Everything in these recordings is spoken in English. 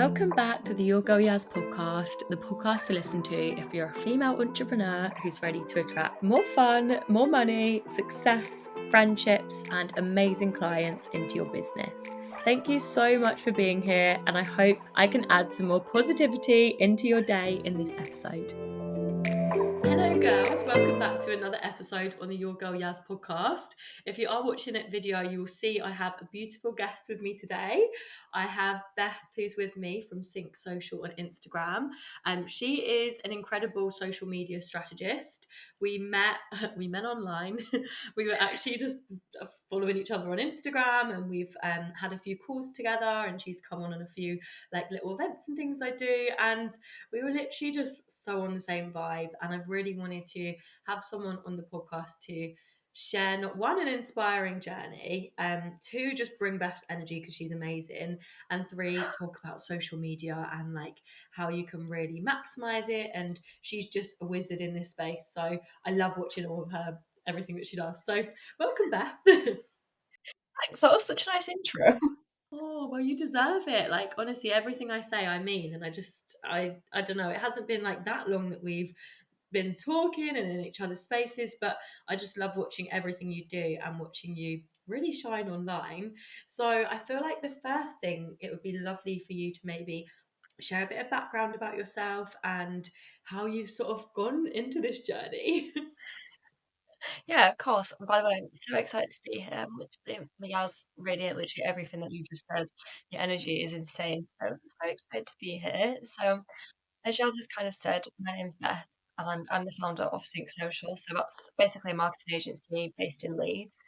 Welcome back to the Your Girl Yaz podcast, the podcast to listen to if you're a female entrepreneur who's ready to attract more fun, more money, success, friendships, and amazing clients into your business. Thank you so much for being here, and I hope I can add some more positivity into your day in this episode. Hello girls, welcome back to another episode on the Your Girl Yaz podcast. If you are watching it video, you will see I have a beautiful guest with me today. I have Beth, who's with me from Sync Social on Instagram. She is an incredible social media strategist. We met online. We were actually just following each other on Instagram, and we've had a few calls together, and she's come on a few like little events and things I do, and we were literally just so on the same vibe. And I really wanted to have someone on the podcast to share not one, an inspiring journey, two, just bring Beth's energy because she's amazing, and three, talk about social media and like how you can really maximize it. And she's just a wizard in this space, so I love watching all of her everything that she does. So welcome, Beth. Thanks, that was such a nice intro. Oh, well, you deserve it. Like, honestly, everything I say, I mean. And I don't know, it hasn't been like that long that we've been talking and in each other's spaces, but I just love watching everything you do and watching you really shine online. So I feel like the first thing, it would be lovely for you to maybe share a bit of background about yourself and how you've sort of gone into this journey. Yeah, of course. And by the way, I'm so excited to be here. Literally, Yaz radiate literally everything that you've just said. Your energy is insane. So I'm so excited to be here. So, as Yaz has kind of said, my name's Beth, and I'm the founder of Sync Social. So that's basically a marketing agency based in Leeds.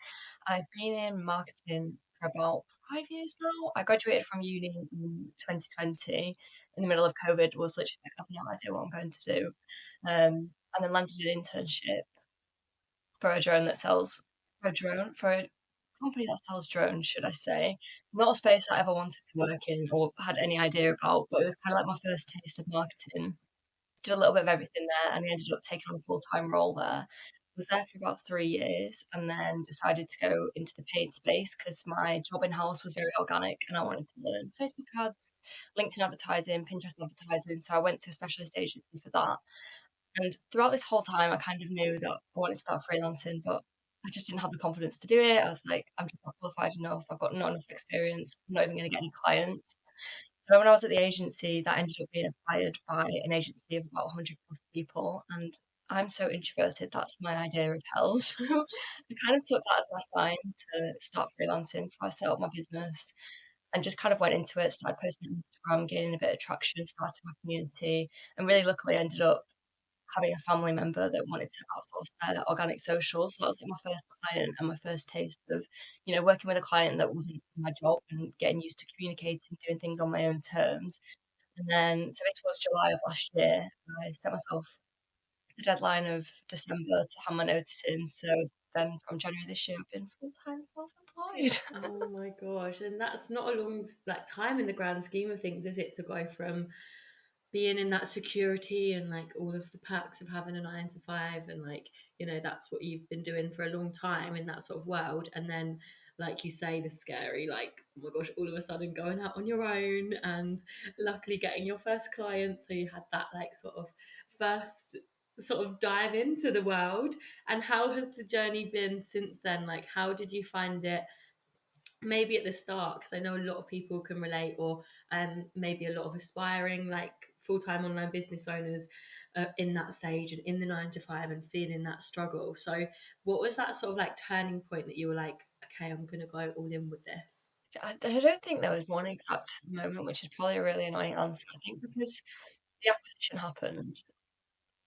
I've been in marketing for about 5 years now. I graduated from uni in 2020. In the middle of COVID, was literally like, I have no idea what I'm going to do. And then landed an internship for a drone that sells for a company that sells drones, should I say. Not a space I ever wanted to work in or had any idea about, but it was kind of like my first taste of marketing. Did a little bit of everything there, and I ended up taking on a full-time role there. Was there for about 3 years, and then decided to go into the paid space because my job in-house was very organic and I wanted to learn Facebook ads, LinkedIn advertising, Pinterest advertising. So I went to a specialist agency for that. And throughout this whole time, I kind of knew that I wanted to start freelancing, but I just didn't have the confidence to do it. I was like, I'm just not qualified enough. I've got not enough experience. I'm not even going to get any clients. So when I was at the agency, that ended up being acquired by an agency of about 100 people. And I'm so introverted, that's my idea of hell. So I kind of took that as my sign to start freelancing. So I set up my business and just kind of went into it, started posting on Instagram, gaining a bit of traction, started my community, and really luckily ended up having a family member that wanted to outsource their organic social. So that was like my first client and my first taste of, working with a client that wasn't my job and getting used to communicating, doing things on my own terms. And then, so this was July of last year. I set myself the deadline of December to hand my notice in. So then from January this year, I've been full time self employed. Oh my gosh. And that's not a long like time in the grand scheme of things, is it, to go from being in that security and like all of the perks of having a 9 to 5, and like, that's what you've been doing for a long time in that sort of world, and then, like you say, the scary, like, oh my gosh, all of a sudden going out on your own, and luckily getting your first client, so you had that like sort of first sort of dive into the world. And how has the journey been since then? Like, how did you find it, maybe at the start, because I know a lot of people can relate, or maybe a lot of aspiring like full-time online business owners in that stage and in the 9 to 5 and feeling that struggle. So what was that sort of like turning point that you were like, okay, I'm gonna go all in with this? I don't think there was one exact moment, which is probably a really annoying answer. I think because the acquisition happened,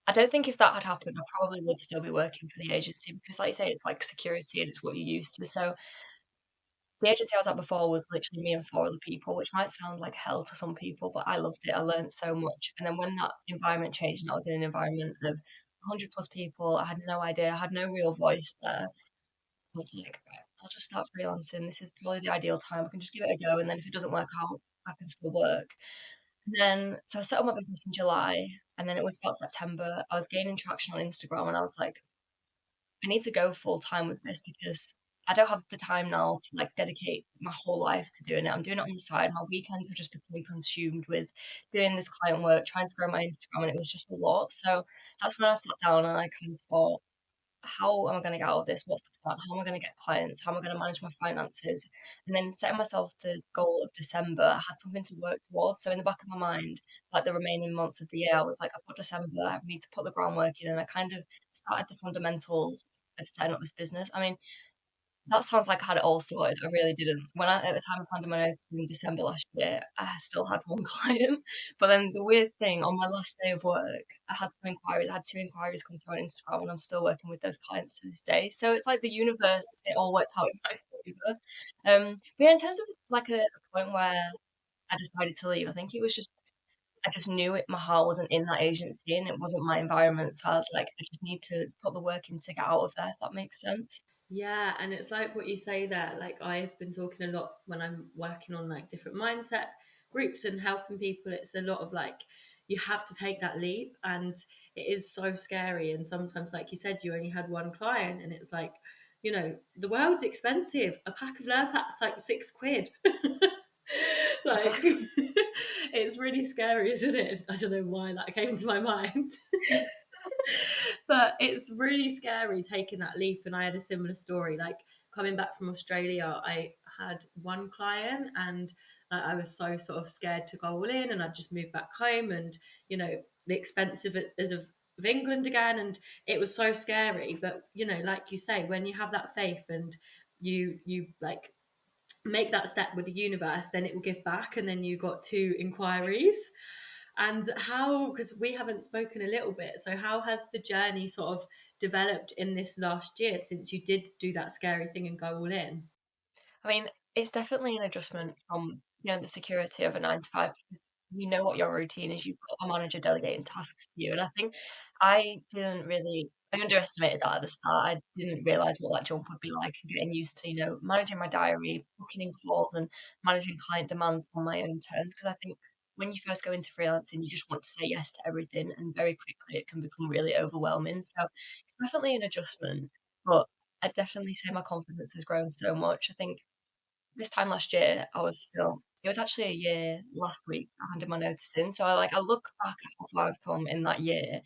I don't think if that had happened, I probably would still be working for the agency because, like you say, it's like security and it's what you're used to. So the agency I was at before was literally me and four other people, which might sound like hell to some people, but I loved it. I learned so much. And then when that environment changed and I was in an environment of 100 plus people, I had no idea, I had no real voice there. I was like, right, I'll just start freelancing. This is probably the ideal time. I can just give it a go. And then if it doesn't work out, I can still work. And then, so I set up my business in July. And then it was about September. I was gaining traction on Instagram. And I was like, I need to go full time with this because I don't have the time now to like dedicate my whole life to doing it. I'm doing it on the side. My weekends were just becoming consumed with doing this client work, trying to grow my Instagram, and it was just a lot. So that's when I sat down and I kind of thought, how am I going to get out of this? What's the plan? How am I going to get clients? How am I going to manage my finances? And then setting myself the goal of December, I had something to work towards. So in the back of my mind, like the remaining months of the year, I was like, I've got December, I need to put the groundwork in. And I kind of started the fundamentals of setting up this business. I mean, that sounds like I had it all sorted. I really didn't. When I at the time I handed my notice in December last year, I still had one client. But then the weird thing, on my last day of work, I had some inquiries. I had 2 inquiries come through on Instagram, and I'm still working with those clients to this day. So it's like the universe, it all worked out in my favor. But yeah, in terms of like a point where I decided to leave, I think it was just I just knew it. My heart wasn't in that agency, and it wasn't my environment. So I was like, I just need to put the work in to get out of there. If that makes sense. Yeah, and it's like what you say there. Like I've been talking a lot when I'm working on like different mindset groups and helping people. It's a lot of like you have to take that leap, and it is so scary. And sometimes, like you said, you only had one client, and it's like, the world's expensive. A pack of Lurpak's like £6. Like Exactly. it's really scary, isn't it? I don't know why that came to my mind. But it's really scary taking that leap. And I had a similar story. Like coming back from Australia, I had one client, and like, I was so sort of scared to go all in. And I just moved back home, and the expense of it is of England again, and it was so scary. But like you say, when you have that faith and you like make that step with the universe, then it will give back. And then you got 2 inquiries. And how, because we haven't spoken a little bit, so how has the journey sort of developed in this last year since you did do that scary thing and go all in? I mean, it's definitely an adjustment from, the security of a 9 to 5. You know what your routine is. You've got a manager delegating tasks to you. And I think I underestimated that at the start. I didn't realize what that jump would be like and getting used to, managing my diary, booking in calls and managing client demands on my own terms. Because I think when you first go into freelancing, you just want to say yes to everything. And very quickly it can become really overwhelming. So it's definitely an adjustment. But I definitely say my confidence has grown so much. I think this time last year, it was actually a year last week I handed my notice in. So I look back at how far I've come in that year.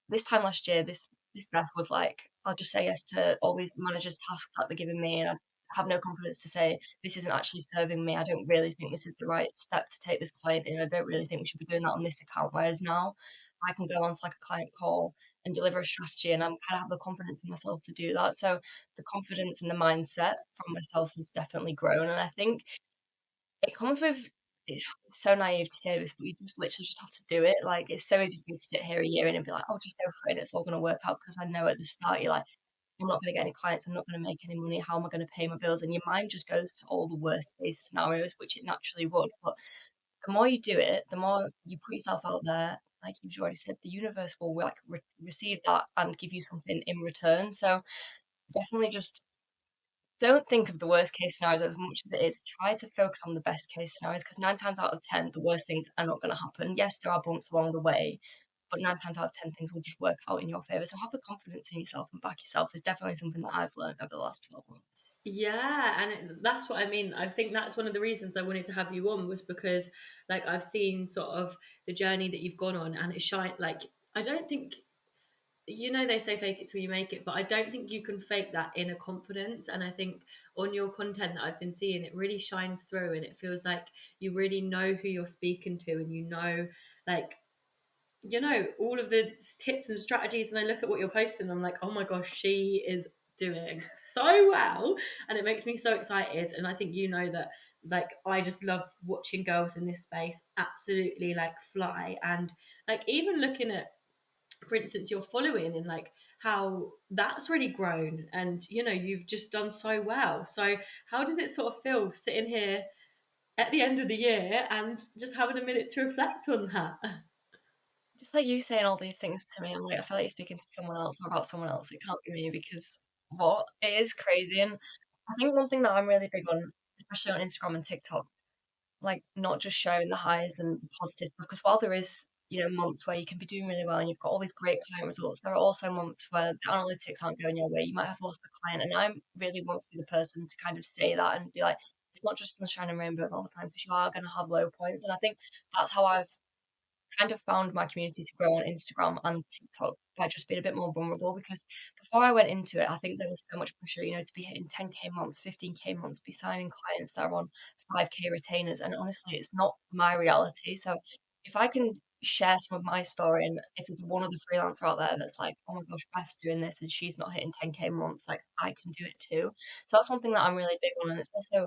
This time last year, this Beth was like, I'll just say yes to all these managers' tasks that they're giving me, and I have no confidence to say this isn't actually serving me. I don't really think this is the right step to take this client in. I don't really think we should be doing that on this account. Whereas now, I can go on to like a client call and deliver a strategy, and I'm kind of have the confidence in myself to do that. So the confidence and the mindset from myself has definitely grown, and I think it comes with it's so naive to say this, but you just literally just have to do it. Like, it's so easy for me to sit here a year in and be like, "Oh, just go for it, and it's all gonna work out." Because I know at the start, you're like, "I'm not gonna get any clients, I'm not gonna make any money, how am I gonna pay my bills?" And your mind just goes to all the worst case scenarios, which it naturally would. But the more you do it, the more you put yourself out there, like you've already said, the universe will, like, receive that and give you something in return. So, definitely just don't think of the worst case scenarios as much as it is. Try to focus on the best case scenarios because 9 times out of 10, the worst things are not going to happen. Yes, there are bumps along the way, but 9 times out of 10, things will just work out in your favor. So have the confidence in yourself and back yourself is definitely something that I've learned over the last 12 months. Yeah, and that's what I mean. I think that's one of the reasons I wanted to have you on, was because like I've seen sort of the journey that you've gone on, and it shine like I don't think, they say fake it till you make it, but I don't think you can fake that inner confidence. And I think on your content that I've been seeing, it really shines through, and it feels like you really know who you're speaking to, and like, all of the tips and strategies. And I look at what you're posting, and I'm like, oh my gosh, she is doing so well. And it makes me so excited. And I think that, like, I just love watching girls in this space absolutely like fly. And like, even looking at, for instance, your following, and like how that's really grown, and you've just done so well. So how does it sort of feel sitting here at the end of the year and just having a minute to reflect on that? Just like you saying all these things to me, I'm like, I feel like you're speaking to someone else or about someone else. It can't be me because what? It is crazy. And I think one thing that I'm really big on, especially on Instagram and TikTok, like not just showing the highs and the positive stuff, because while there is, months where you can be doing really well and you've got all these great client results. There are also months where the analytics aren't going your way. You might have lost a client, and I really want to be the person to kind of say that and be like, it's not just sunshine and rainbows all the time, because you are going to have low points. And I think that's how I've kind of found my community to grow on Instagram and TikTok, by just being a bit more vulnerable. Because before I went into it, I think there was so much pressure, to be hitting 10K months, 15K months, be signing clients that are on 5K retainers. And honestly, it's not my reality. So if I can share some of my story, and if there's one other freelancer out there that's like, oh my gosh, Beth's doing this and she's not hitting 10K months, like I can do it too. So that's one thing that I'm really big on. And it's also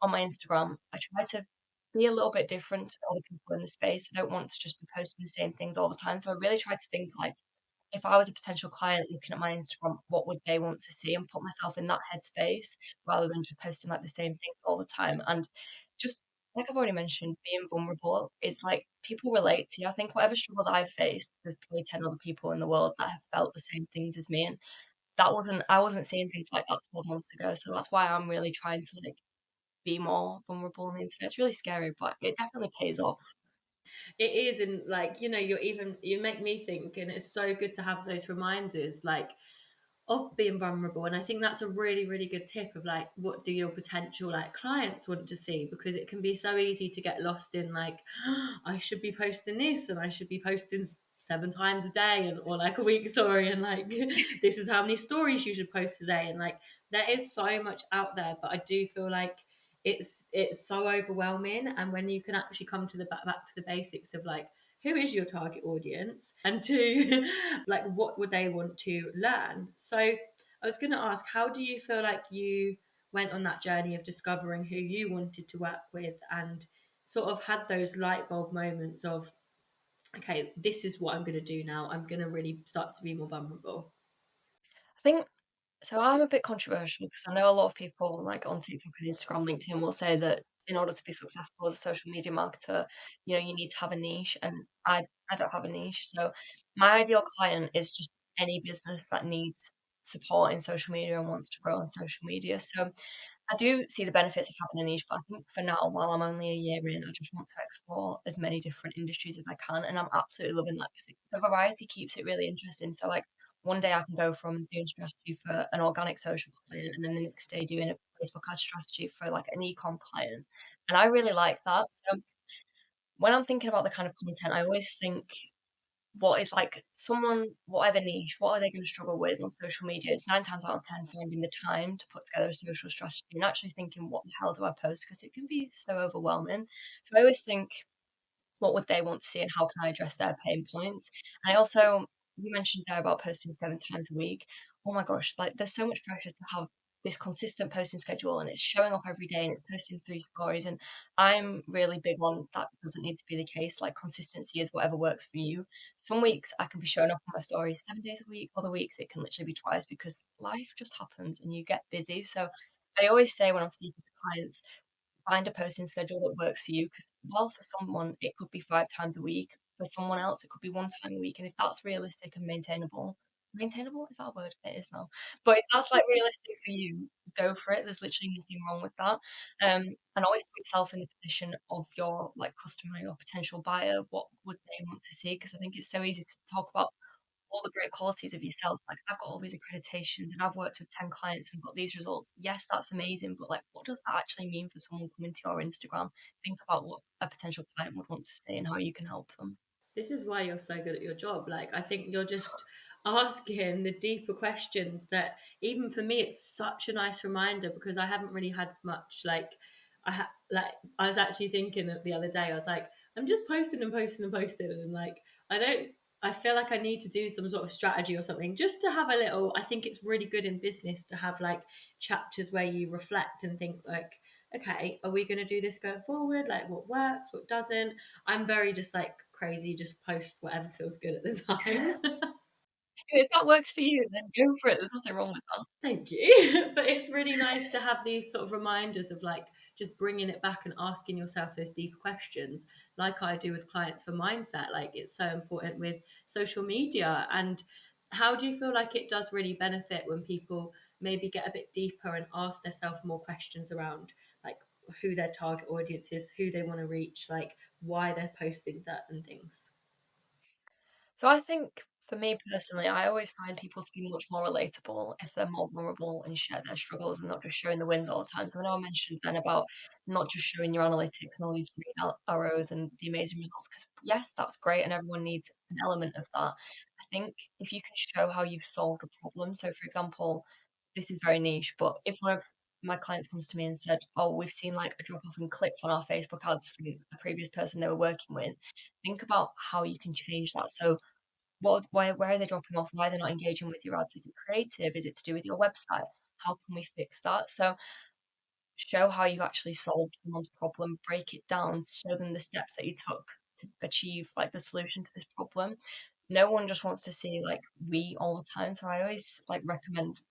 on my Instagram, I try to be a little bit different to other people in the space. I don't want to just be posting the same things all the time. So I really try to think like, if I was a potential client looking at my Instagram, what would they want to see, and put myself in that headspace rather than just posting like the same things all the time. And just like I've already mentioned, being vulnerable, it's like people relate to you. I think whatever struggles I've faced, there's probably 10 other people in the world that have felt the same things as me. And I wasn't seeing things like that 12 months ago. So that's why I'm really trying to like be more vulnerable on the internet. It's really scary, but it definitely pays off. It is, and like, you make me think, and it's so good to have those reminders, like, of being vulnerable. And I think that's a really, really good tip of like, what do your potential like clients want to see? Because it can be so easy to get lost in like, I should be posting this and I should be posting 7 times a day, and or like a week story, and like this is how many stories you should post today. And like, there is so much out there, but I do feel like it's so overwhelming. And when you can actually come to the back to the basics of like, who is your target audience, and two, like, what would they want to learn? So I was going to ask, how do you feel like you went on that journey of discovering who you wanted to work with, and sort of had those light bulb moments of, okay, this is what I'm going to do now, I'm going to really start to be more vulnerable? I think so. I'm a bit controversial because I know a lot of people like on TikTok and Instagram, LinkedIn will say that in order to be successful as a social media marketer, you need to have a niche, and I don't have a niche. So my ideal client is just any business that needs support in social media and wants to grow on social media. So I do see the benefits of having a niche, but I think for now, while I'm only a year in, I just want to explore as many different industries as I can. And I'm absolutely loving that because the variety keeps it really interesting. So, like, one day I can go from doing strategy for an organic social client, and then the next day doing a Facebook ad strategy for like an ecom client. And I really like that. So, when I'm thinking about the kind of content, I always think, what is like someone, whatever niche, what are they going to struggle with on social media? It's 9 times out of 10 finding the time to put together a social strategy and actually thinking, what the hell do I post? Because it can be so overwhelming. So I always think, what would they want to see and how can I address their pain points? And I also, you mentioned there about posting 7 times a week. Oh my gosh, like there's so much pressure to have this consistent posting schedule, and it's showing up every day and it's posting 3 stories. And I'm really big on that doesn't need to be the case. Like consistency is whatever works for you. Some weeks I can be showing up on my stories 7 days a week, other weeks it can literally be twice because life just happens and you get busy. So I always say when I'm speaking to clients, find a posting schedule that works for you, because while for someone it could be 5 times a week, for someone else it could be 1 time a week. And if that's realistic and maintainable, is that a word? It is now. But if that's like realistic for you, go for it. There's literally nothing wrong with that. And always put yourself in the position of your like customer, your potential buyer. What would they want to see? Because I think it's so easy to talk about all the great qualities of yourself. Like, I've got all these accreditations and I've worked with 10 clients and got these results. Yes, that's amazing. But like, what does that actually mean for someone coming to your Instagram? Think about what a potential client would want to see and how you can help them. This is why you're so good at your job. Like, I think you're just asking the deeper questions that, even for me, it's such a nice reminder, because I haven't really had much like, like, I was actually thinking that the other day, I was like, I'm just posting and posting and posting, and like, I don't I feel like I need to do some sort of strategy or something, just to have a little. I think it's really good in business to have like chapters where you reflect and think like, okay, are we going to do this going forward? Like, what works, what doesn't? I'm very just like crazy, just post whatever feels good at the time. If that works for you, then go for it. There's nothing wrong with that. Thank you. But it's really nice to have these sort of reminders of like just bringing it back and asking yourself those deep questions, like I do with clients for mindset. Like, it's so important with social media. And how do you feel like it does really benefit when people maybe get a bit deeper and ask themselves more questions around like who their target audience is, who they want to reach, like why they're posting certain things? So I think for me personally, I always find people to be much more relatable if they're more vulnerable and share their struggles and not just showing the wins all the time. So I know I mentioned then about not just showing your analytics and all these green arrows and the amazing results, because yes, that's great and everyone needs an element of that. I think if you can show how you've solved a problem, so for example, this is very niche, but if one of my clients comes to me and said, "Oh, we've seen like a drop off in clicks on our Facebook ads from a previous person they were working with," think about how you can change that. So where are they dropping off? Why are they not engaging with your ads? Is it creative? Is it to do with your website? How can we fix that? So show how you actually solved someone's problem, break it down, show them the steps that you took to achieve like the solution to this problem. No one just wants to see like we all the time. So I always like recommend,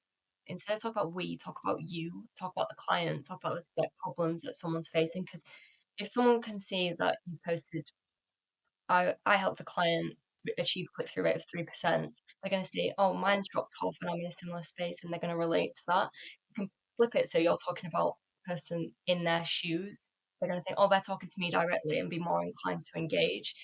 instead of talk about we, talk about you, talk about the client, talk about the like, problems that someone's facing. Because if someone can see that you posted, I helped a client achieve a click-through rate of 3%. They're gonna see, "Oh, mine's dropped off and I'm in a similar space," and they're gonna relate to that. You can flip it so you're talking about a person in their shoes. They're gonna think, "Oh, they're talking to me directly," and be more inclined to engage.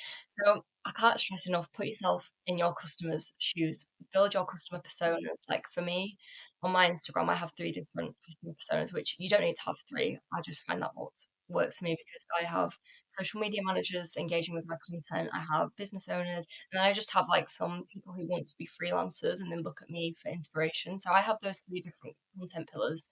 So I can't stress enough, put yourself in your customers' shoes. Build your customer personas. Like for me, on my Instagram, I have 3 different customer personas, which you don't need to have 3. I just find that what works for me because I have social media managers engaging with my content. I have business owners, and then I just have like some people who want to be freelancers and then look at me for inspiration. So I have those 3 different content pillars,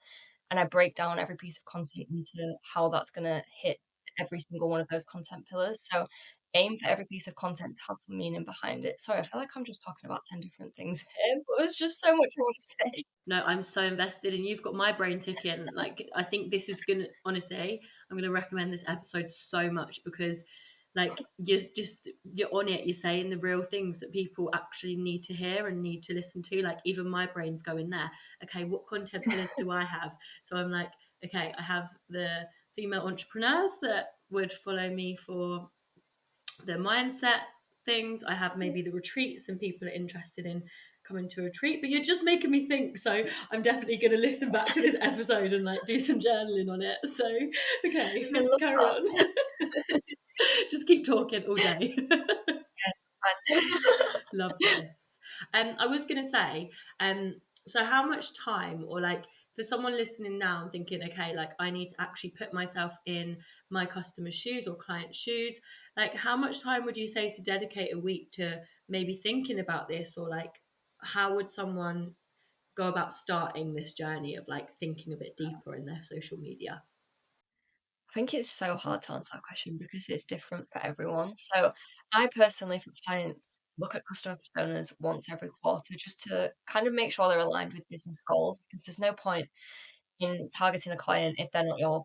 and I break down every piece of content into how that's going to hit every single one of those content pillars. So aim for every piece of content to have some meaning behind it. Sorry, I feel like I'm just talking about 10 different things here, but there's just so much I want to say. No, I'm so invested, and you've got my brain ticking. Like, I think this is gonna, honestly, I'm gonna recommend this episode so much because, like, you're on it. You're saying the real things that people actually need to hear and need to listen to. Like, even my brain's going there. Okay, what content pillars do I have? So I'm like, okay, I have the female entrepreneurs that would follow me for the mindset things. I have maybe the retreats and people are interested in coming to a retreat, but you're just making me think. So I'm definitely going to listen back to this episode and like do some journaling on it. So, okay, I love carry that. on. Just keep talking all day. Yeah, it's fine. Love this. I was going to say, so how much time, or like for someone listening now and thinking, okay, like I need to actually put myself in my customer's shoes or client's shoes, like how much time would you say to dedicate a week to maybe thinking about this, or like how would someone go about starting this journey of like thinking a bit deeper in their social media? I think it's so hard to answer that question because it's different for everyone. So I personally, for clients, look at customer personas once every quarter just to kind of make sure they're aligned with business goals, because there's no point in targeting a client if they're not your,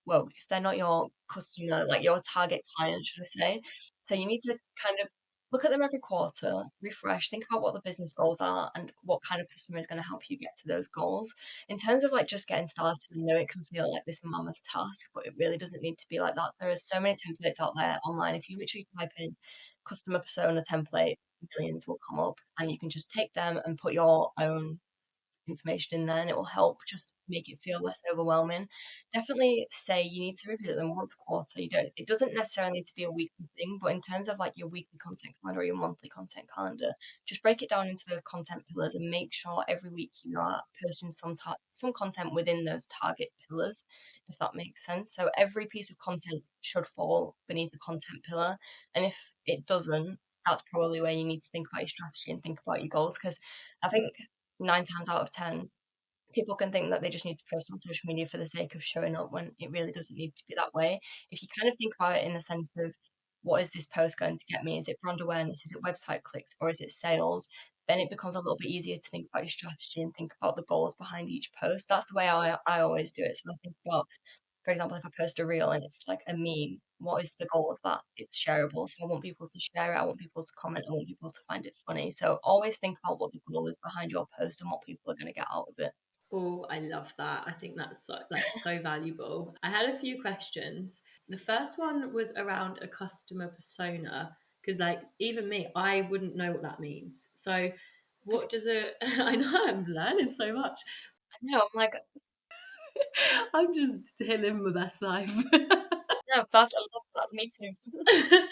well, if they're not your customer, like your target client, should I say. So you need to kind of look at them every quarter, refresh, think about what the business goals are and what kind of customer is going to help you get to those goals. In terms of like just getting started, I know it can feel like this mammoth task, but it really doesn't need to be like that. There are so many templates out there online. If you literally type in customer persona template, millions will come up, and you can just take them and put your own information in there, and it will help just make it feel less overwhelming. Definitely say you need to review them once a quarter. You don't, it doesn't necessarily need to be a weekly thing, but in terms of like your weekly content calendar or your monthly content calendar, just break it down into those content pillars and make sure every week you are posting some content within those target pillars, if that makes sense. So every piece of content should fall beneath the content pillar, and if it doesn't, that's probably where you need to think about your strategy and think about your goals. Because I think 9 times out of 10, people can think that they just need to post on social media for the sake of showing up when it really doesn't need to be that way. If you kind of think about it in the sense of what is this post going to get me? Is it brand awareness? Is it website clicks? Or is it sales? Then it becomes a little bit easier to think about your strategy and think about the goals behind each post. That's the way I always do it. So I think about, for example, if I post a reel and it's like a meme, what is the goal of that? It's shareable. So I want people to share it. I want people to comment. I want people to find it funny. So always think about what the goal is behind your post and what people are going to get out of it. Oh, I love that. I think that's so, like so valuable. I had a few questions. The first one was around a customer persona because like even me, I wouldn't know what that means. So what does a I know I'm learning so much. No, I'm like, I'm just here living my best life. no, that's, I love that. Me too.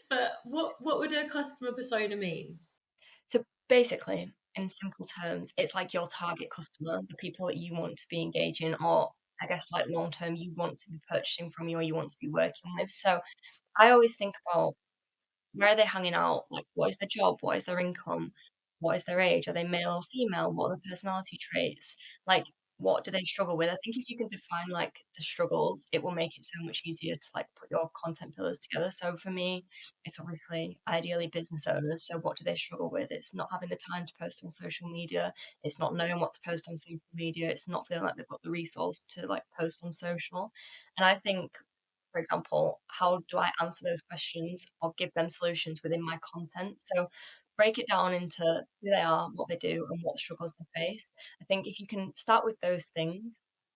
But what would a customer persona mean? So basically, in simple terms, it's like your target customer, the people that you want to be engaging, or I guess like long term you want to be purchasing from you or you want to be working with. So I always think about, where are they hanging out? Like, what is their job? What is their income? What is their age? Are they male or female? What are their personality traits? Like, what do they struggle with? I think if you can define like the struggles, it will make it so much easier to like put your content pillars together. So for me, it's obviously ideally business owners. So what do they struggle with? It's not having the time to post on social media. It's not knowing what to post on social media. It's not feeling like they've got the resource to like post on social. And I think, for example, how do I answer those questions or give them solutions within my content? So break it down into who they are, what they do, and what struggles they face. I think if you can start with those things,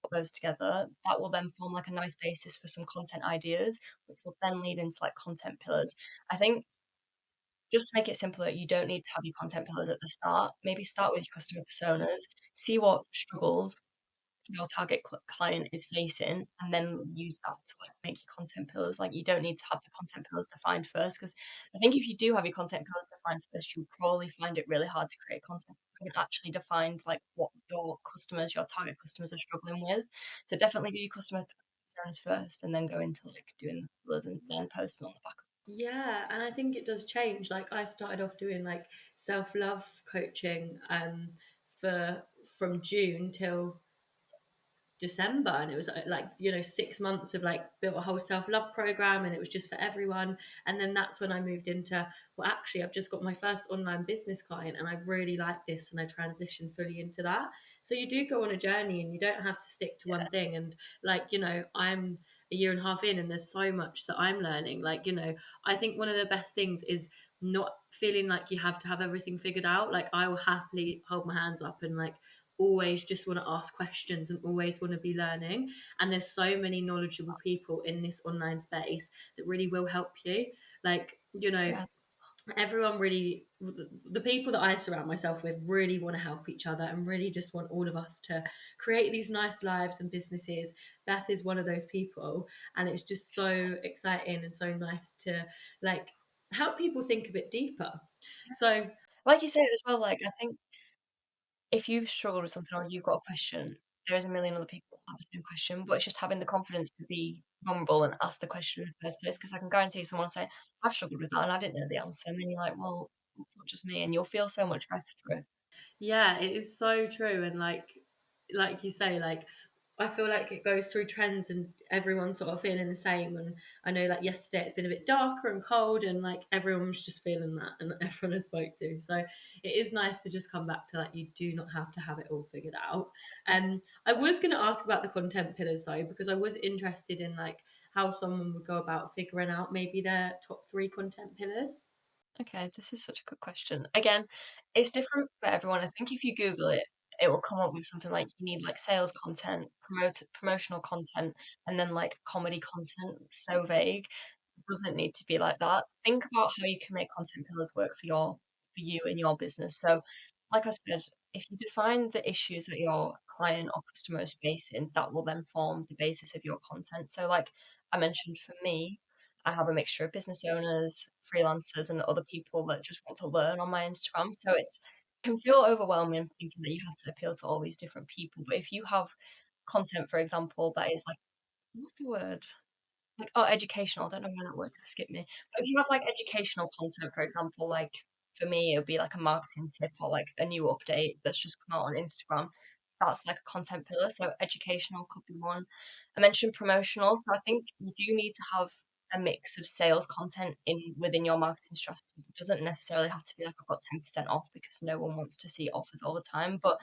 put those together, that will then form like a nice basis for some content ideas, which will then lead into like content pillars. I think just to make it simpler, you don't need to have your content pillars at the start. Maybe start with your customer personas, see what struggles your target client is facing, and then use that to like make your content pillars. Like, you don't need to have the content pillars defined first, because I think if you do have your content pillars defined first, you'll probably find it really hard to create content and actually defined like what your customers, your target customers, are struggling with. So definitely do your customer personas first, and then go into like doing the pillars and then posting on the back. Yeah, and I think it does change. Like I started off doing like self-love coaching for from June till December, and it was like 6 months of like built a whole self-love program, and it was just for everyone. And then that's when I moved into, well, actually I've just got my first online business client and I really like this, and I transitioned fully into that. So you do go on a journey and you don't have to stick to one thing. And I'm a year and a half in and there's so much that I'm learning. I think one of the best things is not feeling like you have to have everything figured out. Like I will happily hold my hands up and like always just want to ask questions and always want to be learning. And there's so many knowledgeable people in this online space that really will help you. Like, Yeah, everyone really, the people that I surround myself with really want to help each other and really just want all of us to create these nice lives and businesses. Beth is one of those people, and it's just so exciting and so nice to like help people think a bit deeper. So like you said as well, like I think if you've struggled with something or you've got a question, there's a million other people that have the same question, but it's just having the confidence to be vulnerable and ask the question in the first place. Because I can guarantee someone will say, I've struggled with that and I didn't know the answer. And then you're like, well, it's not just me. And you'll feel so much better for it. yeah, it is so true. And like you say, like I feel like it goes through trends and everyone's sort of feeling the same. And I know like yesterday it's been a bit darker and cold, and like everyone was just feeling that, and everyone I spoke to. So it is nice to just come back to like you do not have to have it all figured out. I was gonna ask about the content pillars though, because I was interested in like how someone would go about figuring out maybe their top three content pillars. Okay, this is such a good question. Again, it's different for everyone. I think if you Google it, it will come up with something like you need like sales content, promotional content, and then like comedy content. So vague. Doesn't need to be like that. Think about how you can make content pillars work for you and your business. So, like I said, if you define the issues that your client or customer is facing, that will then form the basis of your content. So, like I mentioned, for me, I have a mixture of business owners, freelancers, and other people that just want to learn on my Instagram. So it can feel overwhelming thinking that you have to appeal to all these different people. But if you have content, for example, that is like, what's the word? Like, oh, educational. I don't know why that word just skipped me. But if you have like educational content, for example, like for me, it would be like a marketing tip or like a new update that's just come out on Instagram. That's like a content pillar. So educational could be one. I mentioned promotional. So I think you do need to have a mix of sales content in within your marketing strategy. It doesn't necessarily have to be like I've got 10% off, because no one wants to see offers all the time. But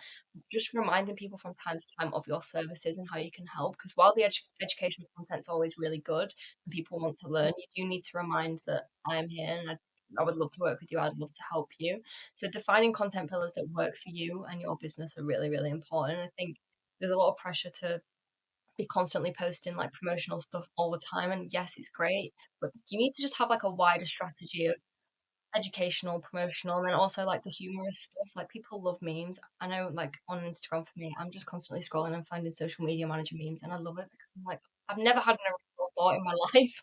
just reminding people from time to time of your services and how you can help. Because while the educational content's always really good and people want to learn, you do need to remind that I'm here and I would love to work with you. I'd love to help you. So defining content pillars that work for you and your business are really, really important. I think there's a lot of pressure to be constantly posting like promotional stuff all the time. And yes, it's great, but you need to just have like a wider strategy of educational, promotional, and then also like the humorous stuff. Like, people love memes. I know, like on Instagram for me, I'm just constantly scrolling and finding social media manager memes, and I love it because I'm like, I've never had an original thought in my life.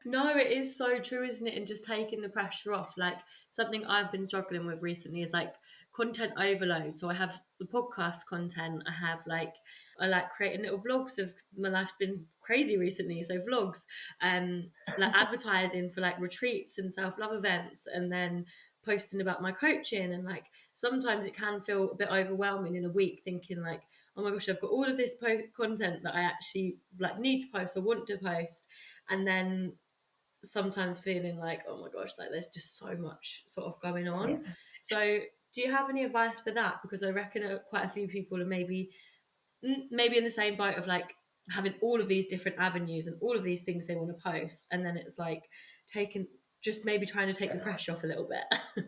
No, it is so true, isn't it? And just taking the pressure off. Like something I've been struggling with recently is like content overload. So I have the podcast content. I like creating little vlogs of my life's been crazy recently. So vlogs, like advertising for like retreats and self love events, and then posting about my coaching. And like sometimes it can feel a bit overwhelming in a week, thinking like, oh my gosh, I've got all of this content that I actually like need to post or want to post, and then sometimes feeling like, oh my gosh, like there's just so much sort of going on. Yeah. So do you have any advice for that? Because I reckon quite a few people are maybe in the same boat of like having all of these different avenues and all of these things they want to post, and then it's like taking just maybe trying to take the pressure off a little bit.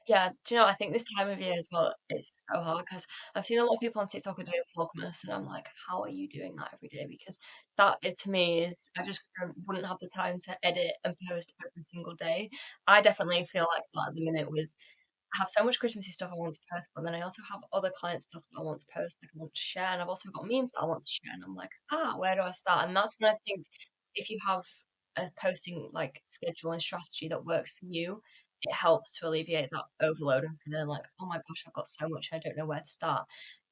Yeah, do you know, I think this time of year as well, it's so hard because I've seen a lot of people on TikTok are doing Vlogmas, and I'm like, how are you doing that every day? Because that, it to me is, I just wouldn't have the time to edit and post every single day. I definitely feel like that at the minute with I have so much Christmassy stuff I want to post, but then I also have other client stuff that I want to post, like I want to share, and I've also got memes that I want to share, and I'm like, where do I start? And that's when I think if you have a posting like schedule and strategy that works for you, it helps to alleviate that overload and feeling like, oh my gosh, I've got so much, I don't know where to start.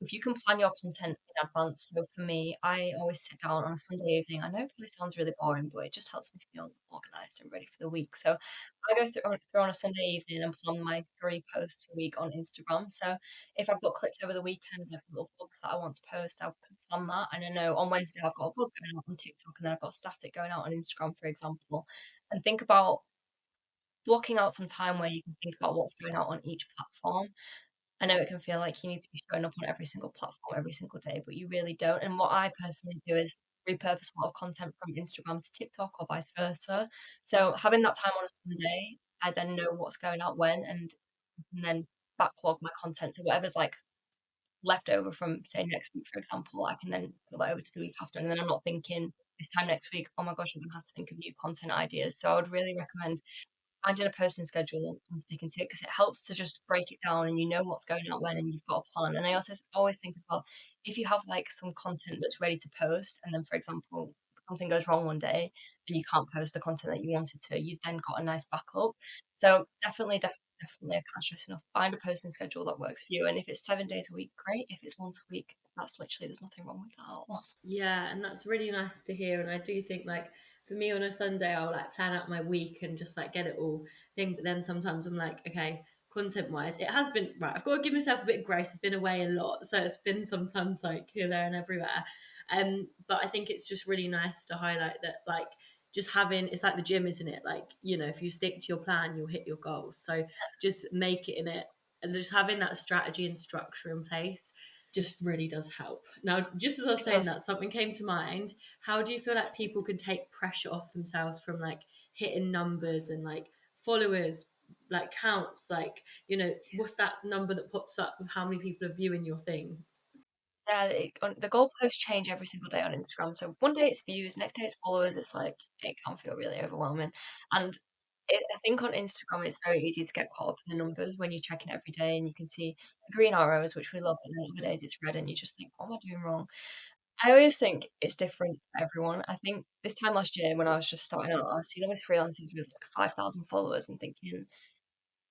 If you can plan your content in advance, so for me, I always sit down on a Sunday evening. I know it probably sounds really boring, but it just helps me feel organized and ready for the week. So I go through on a Sunday evening and plan my 3 posts a week on Instagram. So if I've got clips over the weekend, like little vlogs that I want to post, I'll plan that. And I know on Wednesday I've got a vlog going out on TikTok, and then I've got static going out on Instagram, for example. And think about blocking out some time where you can think about what's going out on each platform. I know it can feel like you need to be showing up on every single platform every single day, but you really don't. And what I personally do is repurpose a lot of content from Instagram to TikTok or vice versa. So having that time on a Sunday, I then know what's going out when, and then backlog my content. So whatever's like left over from say next week, for example, I can then put that over to the week after, and then I'm not thinking this time next week, oh my gosh, I'm gonna have to think of new content ideas. So I would really recommend finding a person schedule and sticking to it because it helps to just break it down and you know what's going on when and you've got a plan. And I also always think as well, if you have like some content that's ready to post and then, for example, something goes wrong one day and you can't post the content that you wanted to, you then got a nice backup. So definitely, I can't stress enough. Find a person schedule that works for you. And if it's 7 days a week, great. If it's once a week, that's literally, there's nothing wrong with that at all. Yeah, and that's really nice to hear. And I do think like for me on a Sunday, I'll like plan out my week and just like get it all thing. But then sometimes I'm like, okay, content wise, it has been right. I've got to give myself a bit of grace. I've been away a lot, so it's been sometimes like here, there, and everywhere. But I think it's just really nice to highlight that like just having it's like the gym, isn't it? Like if you stick to your plan, you'll hit your goals. So just make it in it, and just having that strategy and structure in place just really does help. Now, just as I was It saying does. that, something came to mind. How do you feel like people can take pressure off themselves from like hitting numbers and like followers, like counts, like, what's that number that pops up of how many people are viewing your thing? Yeah, the goalposts change every single day on Instagram. So one day it's views, next day it's followers. It's like it can feel really overwhelming. And I think on Instagram it's very easy to get caught up in the numbers when you're checking every day and you can see the green arrows, which we love, and then other days it's red, and you just think, what am I doing wrong? I always think it's different for everyone. I think this time last year when I was just starting out, I was seeing all these freelancers with like 5,000 followers and thinking,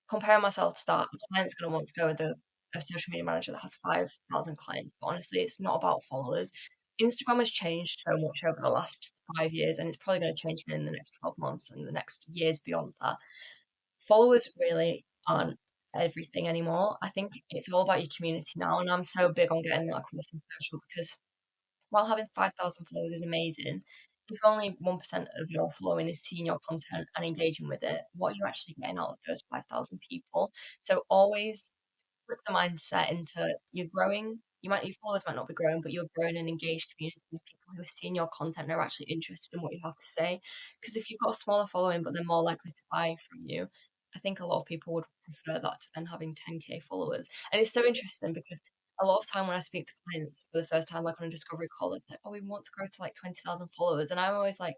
comparing myself to that, a client's going to want to go with a social media manager that has 5,000 clients. But honestly, it's not about followers. Instagram has changed so much over the last 5 years, and it's probably going to change in the next 12 months and the next years beyond that. Followers really aren't everything anymore. I think it's all about your community now, and I'm so big on getting that across in social because while having 5,000 followers is amazing, if only 1% of your following is seeing your content and engaging with it, what are you actually getting out of those 5,000 people? So always flip the mindset into you're growing. Your followers might not be growing, but you're growing an engaged community of people who are seeing your content and are actually interested in what you have to say. Because if you've got a smaller following, but they're more likely to buy from you, I think a lot of people would prefer that to then having 10K followers. And it's so interesting because a lot of time when I speak to clients for the first time, like on a discovery call, they're like, oh, we want to grow to like 20,000 followers. And I'm always like,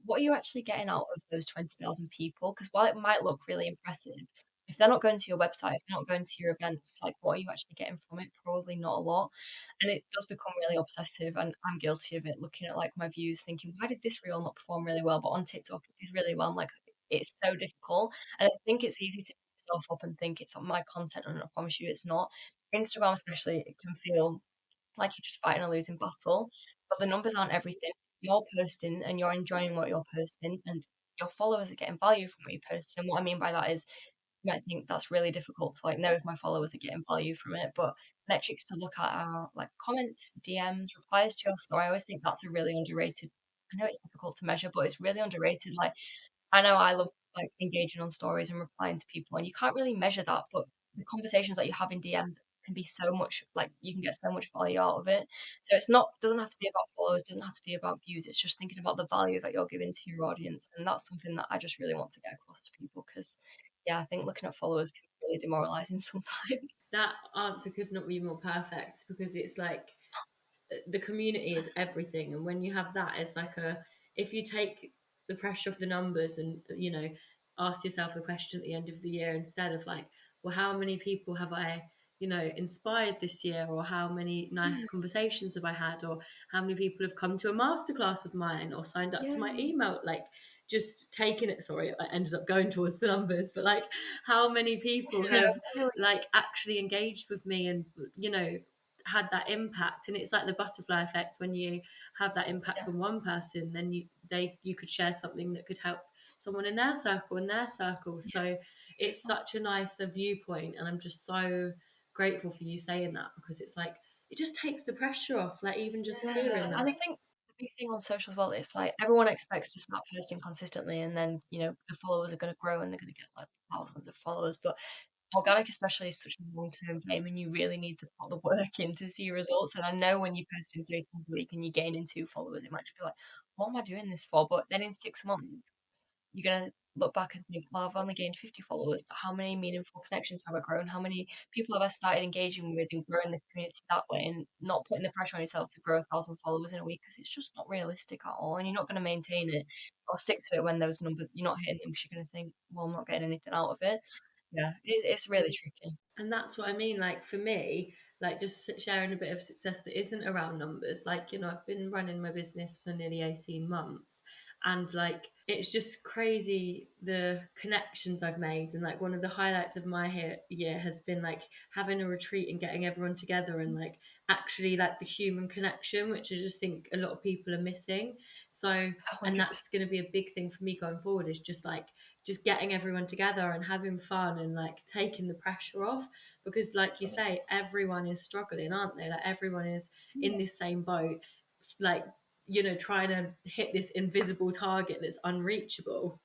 what are you actually getting out of those 20,000 people? Because while it might look really impressive, if they're not going to your website, if they're not going to your events, like, what are you actually getting from it? Probably not a lot. And it does become really obsessive, and I'm guilty of it, looking at, like, my views, thinking, "Why did this reel not perform really well, but on TikTok it did really well?" I'm like, it's so difficult, and I think it's easy to beat yourself up and think it's on my content, and I promise you it's not. Instagram especially, it can feel like you're just fighting a losing battle, but the numbers aren't everything. You're posting and you're enjoying what you're posting, and your followers are getting value from what you post. And what I mean by that is, you might think that's really difficult to like know if my followers are getting value from it, but metrics to look at are like comments, DMs, replies to your story. I always think that's a really underrated. I know it's difficult to measure, but it's really underrated. Like, I know I love like engaging on stories and replying to people, and you can't really measure that, but the conversations that you have in DMs can be so much like you can get so much value out of it. So it's not doesn't have to be about followers, doesn't have to be about views. It's just thinking about the value that you're giving to your audience, and that's something that I just really want to get across to people because, yeah, I think looking at followers can be really demoralizing sometimes. That answer could not be more perfect, because it's like the community is everything, and when you have that, it's like a, if you take the pressure of the numbers and, ask yourself the question at the end of the year, instead of like, well, how many people have I, inspired this year, or how many nice Mm, conversations have I had, or how many people have come to a masterclass of mine or signed up to my yeah, email, like, just taking it, sorry, I ended up going towards the numbers, but like, how many people no, have really, like actually engaged with me and, had that impact. And it's like the butterfly effect. When you have that impact yeah, on one person, then you could share something that could help someone in their circle, so it's yeah. such a nicer viewpoint, and I'm just so grateful for you saying that, because it's like, it just takes the pressure off, like, even just hearing Yeah, and I that. think the big thing on social as well is like everyone expects to start posting consistently, and then the followers are going to grow and they're going to get like thousands of followers. But organic, especially, is such a long term game, and you really need to put the work in to see results. And I know when you post in 3 times a week and you gain in 2 followers, it might just be like, what am I doing this for? But then in 6 months, you're gonna look back and think, "Well, I've only gained 50 followers, but how many meaningful connections have I grown? How many people have I started engaging with and growing the community that way?" And not putting the pressure on yourself to grow 1,000 followers in a week because it's just not realistic at all, and you're not gonna maintain it or stick to it when those numbers you're not hitting them because 'cause you're gonna think, "Well, I'm not getting anything out of it." Yeah, it's really tricky. And that's what I mean. Like, for me, like, just sharing a bit of success that isn't around numbers. Like, I've been running my business for nearly 18 months. And like, it's just crazy the connections I've made. And like, one of the highlights of my year has been like having a retreat and getting everyone together, and like actually like the human connection, which I just think a lot of people are missing. So, and that's 100%. going to be a big thing for me going forward, is just like, just getting everyone together and having fun and like taking the pressure off, because like you say, everyone is struggling, aren't they? Like, everyone is in this same boat, like, trying to hit this invisible target that's unreachable.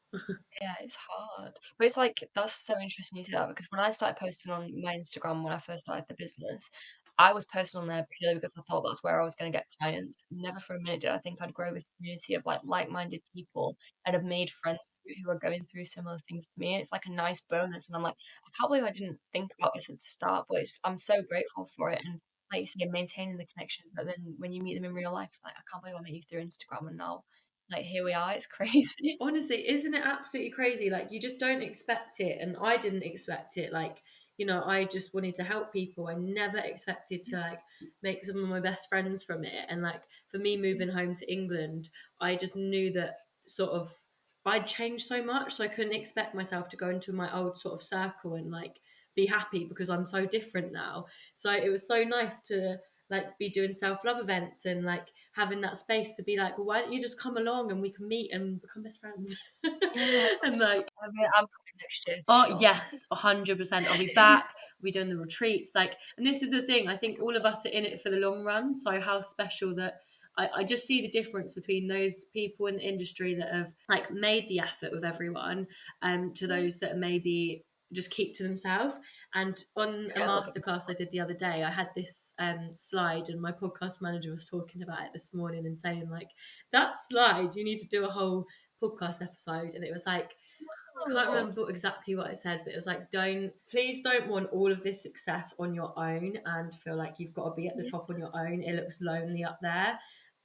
Yeah, it's hard. But it's like that's so interesting you say that because when I started posting on my Instagram when I first started the business, I was posting on there purely because I thought that's where I was going to get clients. Never for a minute did I think I'd grow this community of like-minded people and have made friends who are going through similar things to me. And it's like a nice bonus. And I'm like, I can't believe I didn't think about this at the start, but I'm so grateful for it. And like you say, maintaining the connections that then when you meet them in real life, like I can't believe I met you through Instagram and now like here we are. It's crazy. Honestly, isn't it absolutely crazy? Like, you just don't expect it, and I didn't expect it. Like, I just wanted to help people. I never expected to like make some of my best friends from it. And like, for me moving home to England, I just knew that, sort of, I'd changed so much, so I couldn't expect myself to go into my old sort of circle and like be happy, because I'm so different now. So it was so nice to like be doing self-love events and like having that space to be like, well, why don't you just come along and we can meet and become best friends? Yeah, And like, I'm coming next year for oh sure. yes, 100%. I'll be back. We're doing the retreats. Like, and this is the thing. I think all of us are in it for the long run. So how special that, I just see the difference between those people in the industry that have like made the effort with everyone, to Yeah, those that maybe just keep to themselves. And on a a little bit masterclass I did the other day, I had this slide, and my podcast manager was talking about it this morning and saying like, that slide, you need to do a whole podcast episode. And it was like, I can't more. remember exactly what I said, but it was like, please don't want all of this success on your own and feel like you've got to be at the Yeah, top on your own. It looks lonely up there.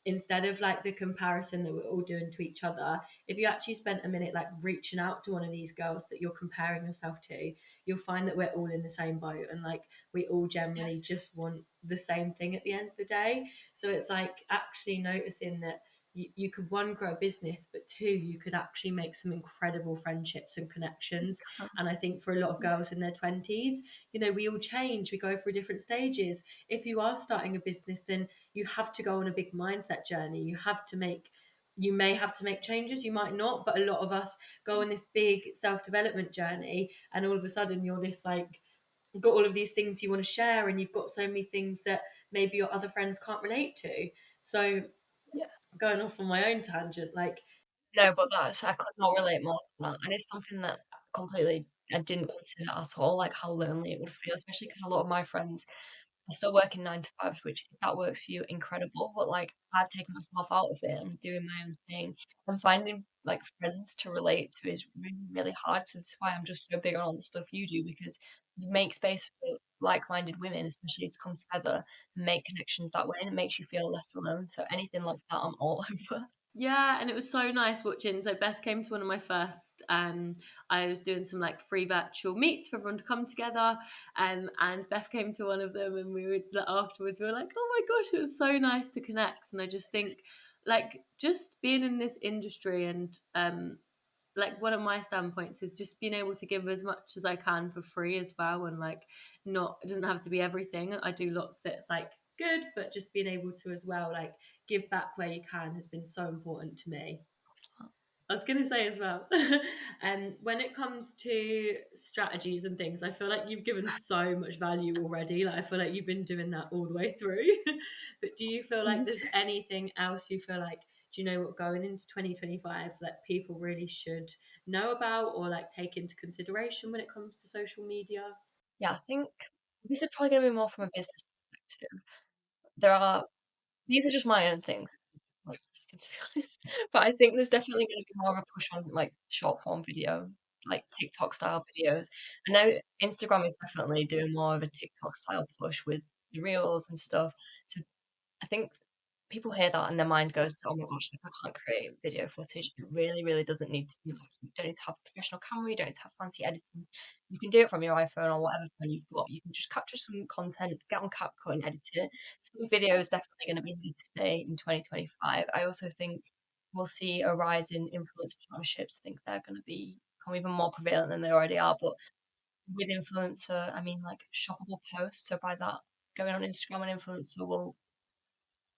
instead of like the comparison that we're all doing to each other, if you actually spent a minute like reaching out to one of these girls that you're comparing yourself to, you'll find that we're all in the same boat, and like we all generally Yes. just want the same thing at the end of the day. So it's like actually noticing that you could, one, grow a business, but two, you could actually make some incredible friendships and connections. And I think for a lot of girls in their 20s, we all change, we go through different stages. If you are starting a business, then you have to go on a big mindset journey. You may have to make changes, you might not, but a lot of us go on this big self-development journey, and all of a sudden you're this like, you've got all of these things you want to share, and you've got so many things that maybe your other friends can't relate to. So Yeah. going off on my own tangent, like, No, but that's I could not relate more to that, and it's something that completely I didn't consider at all, like how lonely it would feel, especially because a lot of my friends are still working 9 to 5, which if that works for you, incredible. But like I've taken myself out of it and doing my own thing, and finding like friends to relate to is really, really hard. So that's why I'm just so big on all the stuff you do, because you make space for like-minded women, especially to come together and make connections that way, and it makes you feel less alone. So anything like that, I'm all over. yeah, and it was so nice watching. So Beth came to one of my first. I was doing some like free virtual meets for everyone to come together, and Beth came to one of them, and we would like, afterwards we were like, oh my gosh, it was so nice to connect. And I just think, like, just being in this industry, and like one of my standpoints is just being able to give as much as I can for free as well, and like, not, it doesn't have to be everything. I do lots that's like good, but just being able to as well like give back where you can has been so important to me. I was going to say as well, and when it comes to strategies and things, I feel like you've given so much value already. Like I feel like you've been doing that all the way through. But do you feel like there's anything else you feel like, do you know what, going into 2025, that people really should know about or like take into consideration when it comes to social media? Yeah, I think this is probably going to be more from a business perspective. There are These are just my own things, like, to be honest. But I think there's definitely going to be more of a push on like short form video, like TikTok style videos. I know Instagram is definitely doing more of a TikTok style push with the reels and stuff. So I think people hear that and their mind goes to, oh my gosh, like I can't create video footage. It really, really doesn't need, you don't need to have a professional camera, you don't need to have fancy editing. You can do it from your iPhone or whatever phone you've got. You can just capture some content, get on CapCut and edit it. So video is definitely going to be here to stay in 2025. I also think we'll see a rise in influencer partnerships. I think they're going to become even more prevalent than they already are. But with influencer, I mean like shoppable posts. So by that, going on Instagram, an influencer will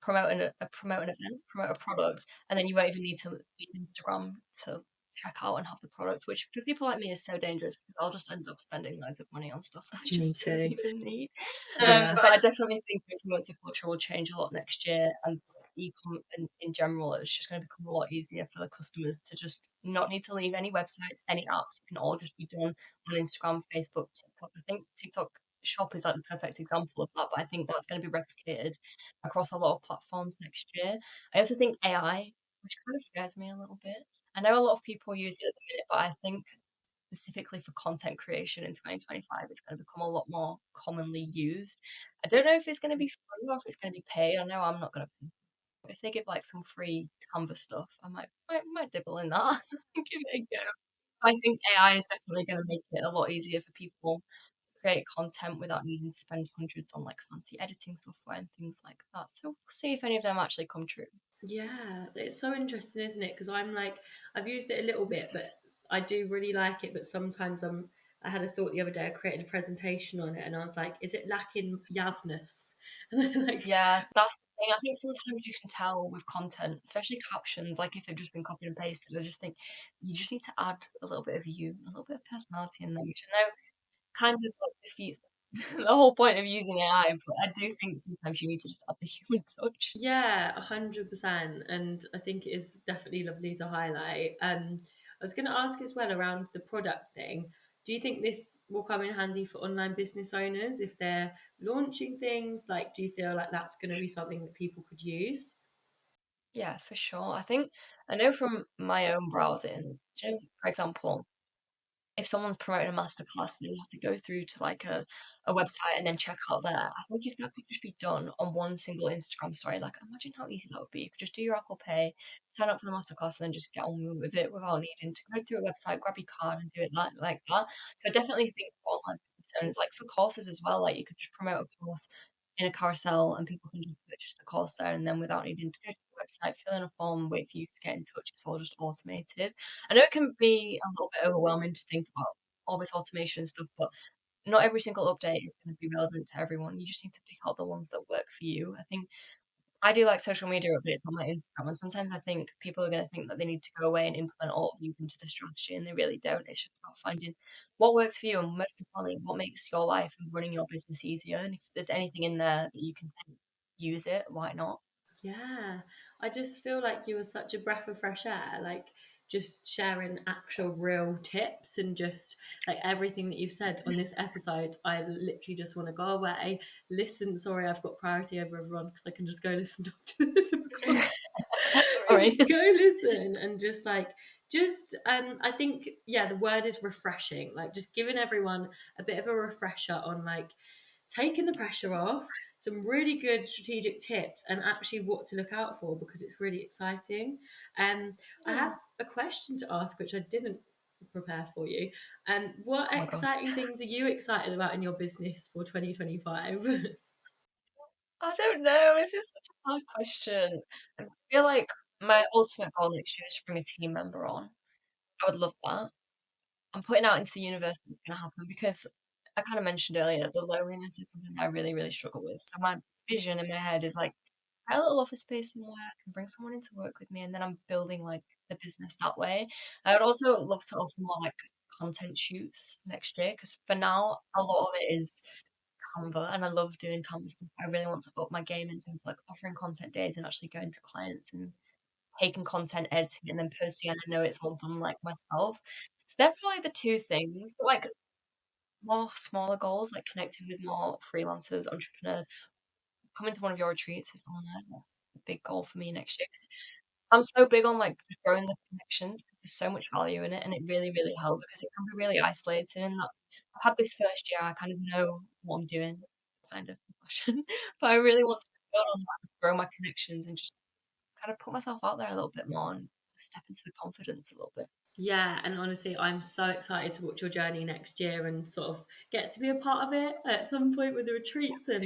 promote an event, promote a product, and then you won't even need to leave Instagram to check out and have the product, which for people like me is so dangerous because I'll just end up spending loads of money on stuff that I Me just don't too. even need. Yeah. But I definitely think influencer culture will change a lot next year, and e-com in general, it's just going to become a lot easier for the customers to just not need to leave any websites, any apps. It can all just be done on Instagram, Facebook, TikTok. I think TikTok Shop is like the perfect example of that, but I think that's going to be replicated across a lot of platforms next year. I also think AI, which kind of scares me a little bit. I know a lot of people use it at the minute, but I think specifically for content creation in 2025, it's going to become a lot more commonly used. I don't know if it's going to be free or if it's going to be paid. I know I'm not going to pay. But if they give like some free Canva stuff, I might dibble in that. Give it a go. I think AI is definitely going to make it a lot easier for people to create content without needing to spend hundreds on like fancy editing software and things like that. So we'll see if any of them actually come true. Yeah, it's so interesting, isn't it? Because I'm like, I've used it a little bit, but I do really like it. But sometimes I had a thought the other day. I created a presentation on it, and I was like, is it lacking Yazness? And then like, Yeah, that's the thing. I think sometimes you can tell with content, especially captions, like if they've just been copied and pasted. I just think you just need to add a little bit of you, a little bit of personality in there, which I know kind of like defeats the whole point of using AI. But I do think sometimes you need to just add the human touch. yeah, 100%. And I think it is definitely lovely to highlight. I was going to ask as well around the product thing. Do you think this will come in handy for online business owners if they're launching things? Like, do you feel like that's going to be something that people could use? Yeah, for sure. I think I know from my own browsing, for example. if someone's promoting a masterclass, then you have to go through to like a website and then check out there. I think if that could just be done on one single Instagram story, like imagine how easy that would be. You could just do your Apple Pay, sign up for the masterclass, and then just get on with it without needing to go through a website, grab your card, and do it like that. So I definitely think for online business owners, like for courses as well, like you could just promote a course in a carousel and people can just purchase the course there and then without needing to go to the website, fill in a form, wait for you to get in touch. It's all just automated. I know it can be a little bit overwhelming to think about all this automation and stuff, but not every single update is going to be relevant to everyone. You just need to pick out the ones that work for you. I think I do like social media updates on my Instagram, and sometimes I think people are going to think that they need to go away and implement all of these into the strategy, and they really don't. It's just about finding what works for you, and most importantly, what makes your life and running your business easier. And if there's anything in there that you can take, use it. Why not? Yeah, I just feel like you were such a breath of fresh air, like just sharing actual real tips and just like everything that you've said on this episode. I literally just want to go away, listen. Sorry, I've got priority over everyone because I can just go listen to the recording. Just Sorry. go listen and just like I think yeah, the word is refreshing, like just giving everyone a bit of a refresher on like taking the pressure off, some really good strategic tips, and actually what to look out for because it's really exciting. I Oh have a question to ask, which I didn't prepare for you. What my gosh. exciting things are you excited about in your business for 2025? I don't know. This is such a hard question. I feel like my ultimate goal next year is to bring a team member on. I would love that. I'm putting out into the universe that it's going to happen because I kind of mentioned earlier the loneliness is something that I really, really struggle with. So my vision in my head is like a little office space somewhere, I can bring someone in to work with me, and then I'm building like the business that way. I would also love to offer more like content shoots next year because for now a lot of it is Canva, and I love doing Canva stuff. I really want to up my game in terms of like offering content days and actually going to clients and taking content, editing, it, and then posting, and I know it's all done like myself. So they're probably the two things. But like more smaller goals, like connecting with more freelancers, entrepreneurs, coming to one of your retreats is on there. That's a big goal for me next year. 'Cause I'm so big on like just growing the connections because there's so much value in it, and it really, really helps because it can be really isolating. And that I've had this first year, I kind of know what I'm doing, kind of passion, but I really want to build on that, grow my connections, and just kind of put myself out there a little bit more and step into the confidence a little bit. Yeah, and honestly, I'm so excited to watch your journey next year and sort of get to be a part of it at some point with the retreats. And,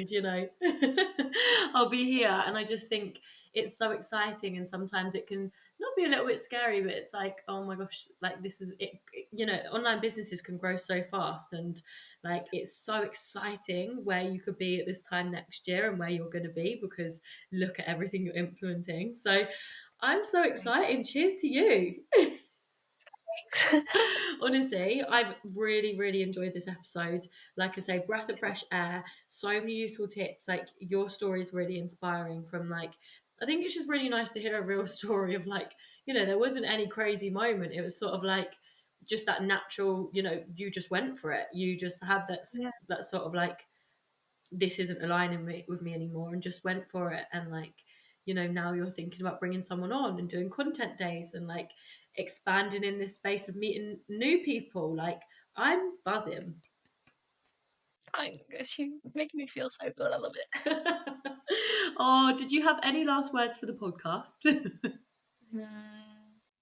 I'll be here. And I just think it's so exciting. And sometimes it can not be a little bit scary, but it's like, oh my gosh, like this is it. Online businesses can grow so fast. And like it's so exciting where you could be at this time next year and where you're going to be because look at everything you're implementing. So I'm so Amazing. excited. Cheers to you. Thanks. Honestly, I've really, really enjoyed this episode. Like I say, breath of fresh air, so many useful tips. Like your story is really inspiring from like I think it's just really nice to hear a real story of like, there wasn't any crazy moment. It was sort of like just that natural, you just went for it. You just had Yeah. that sort of like this isn't aligning with me anymore and just went for it and like now you're thinking about bringing someone on and doing content days and like expanding in this space of meeting new people. Like I'm buzzing. Thanks. You're making me feel so good. I love it. Oh, did you have any last words for the podcast? Hmm.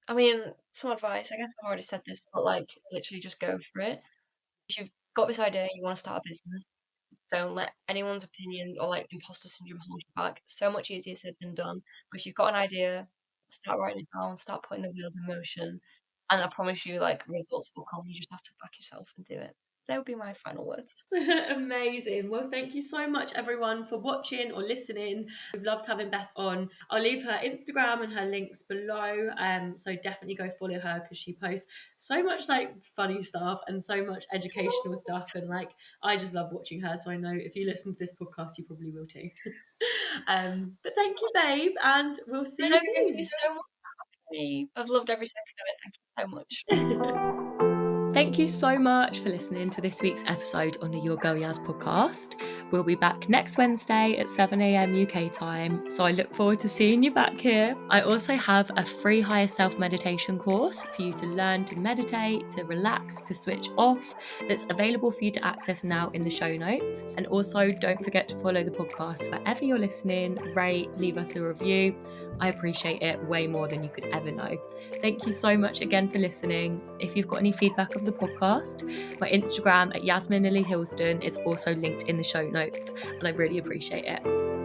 I mean, some advice. I guess I've already said this, but like, literally just go for it. If you've got this idea, you want to start a business, don't let anyone's opinions or like imposter syndrome hold you back. It's so much easier said than done. But if you've got an idea, start writing it down, start putting the wheels in motion, and I promise you, like, results will come. You just have to back yourself and do it. That would be my final words. Amazing. Well, thank you so much, everyone, for watching or listening. We've loved having Beth on. I'll leave her Instagram and her links below. So definitely go follow her because she posts so much like funny stuff and so much educational stuff. And like, I just love watching her. So I know if you listen to this podcast, you probably will too. But thank you, babe, and we'll see No, you thank you soon. so much for having me. I've loved every second of it. Thank you so much. Thank you so much for listening to this week's episode on the Your Girl Yaz podcast. We'll be back next Wednesday at 7 a.m. UK time, so I look forward to seeing you back here. I also have a free higher self meditation course for you to learn to meditate, to relax, to switch off, that's available for you to access now in the show notes. And also, don't forget to follow the podcast wherever you're listening, rate, leave us a review. I appreciate it way more than you could ever know. Thank you so much again for listening. If you've got any feedback of the podcast, my Instagram at Yasmin Lily Hilston is also linked in the show notes, and I really appreciate it.